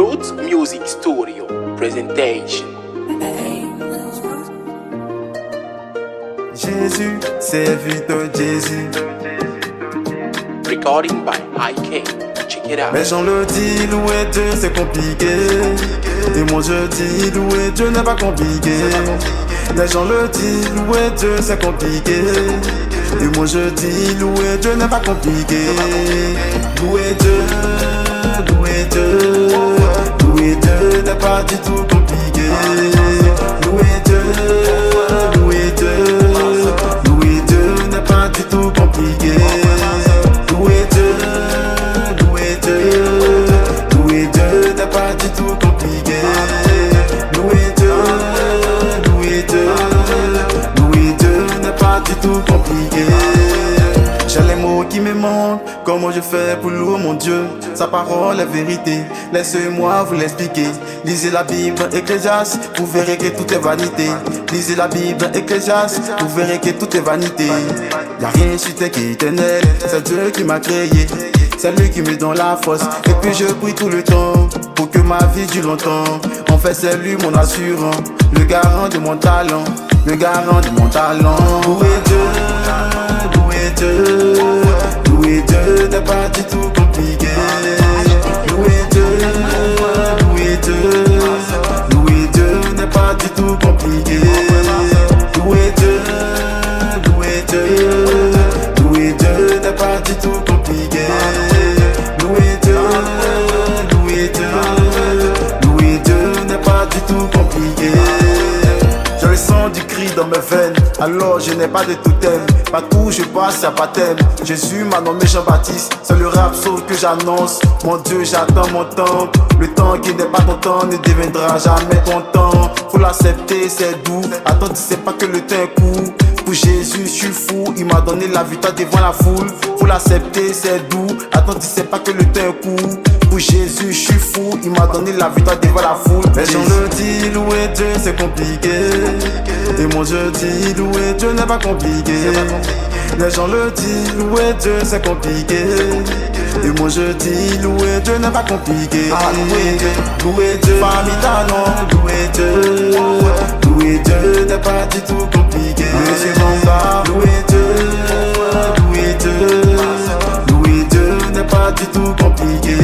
Roots Music Studio Presentation. Jésus, serviteur de Jésus. Recording by IK. Check it out. Les gens le disent, louer Dieu c'est compliqué. Et moi je dis, louer Dieu n'est pas compliqué. Les gens le disent, louer Dieu c'est compliqué. Et moi je dis, louer Dieu n'est pas compliqué. Louer Dieu, louer Dieu. Louer Dieu n'est pas du tout compliqué. Louer Dieu, louer Dieu. Louer Dieu n'est pas du tout compliqué. Louer Dieu, louer Dieu. Louer Dieu n'est pas du tout compliqué. Louer Dieu, louer Dieu. Louer Dieu n'est pas du tout compliqué. J'ai les mots qui me manquent. Comment je fais pour louer mon Dieu? Sa parole est vérité. Laissez-moi vous l'expliquer. Lisez la Bible, Ecclésiaste, vous verrez que tout est vanité. Lisez la Bible, Ecclésiaste, vous verrez que tout est vanité. Y'a rien sur terre qui est éternel. C'est Dieu qui m'a créé. C'est lui qui me donne la force. Et puis je prie tout le temps pour que ma vie dure longtemps. En fait c'est lui mon assurant, le garant de mon talent, le garant de mon talent. Louez Dieu, louez Dieu. Louer Dieu n'est pas du tout compliqué. Louer Dieu, louer Dieu. Louer Dieu n'est pas du tout compliqué. Louer Dieu, louer Dieu. Louer Dieu n'est pas du tout compliqué. Louer Dieu, louer Dieu. Louer Dieu n'est pas du tout compliqué. J'ai le sang du cri dans mes veines, alors je n'ai pas de totem. Partout où je passe, y'a pas thème. Jésus m'a nommé Jean-Baptiste, c'est le rap sauf que j'annonce. Mon Dieu, j'attends mon temps. Le temps qui n'est pas ton temps ne deviendra jamais ton temps. Faut l'accepter, c'est doux. Attends, tu sais pas que le temps est court. Pour Jésus, je suis fou, il m'a donné la victoire devant la foule. Faut l'accepter, c'est doux. Attends, tu sais pas que le temps est court. Pour Jésus, je suis fou, il m'a donné la victoire devant la foule. Les gens le disent, louer Dieu c'est compliqué. Et moi je dis, louer Dieu n'est pas compliqué. Les gens le disent, louer Dieu c'est compliqué. Et moi je dis, louer Dieu n'est pas compliqué. Louer Dieu, louer Dieu, famille talent, louer Dieu. Louer Dieu n'est pas du tout compliqué. Monsieur Bamba, louer Dieu, louer Dieu. Louer Dieu n'est pas du tout compliqué.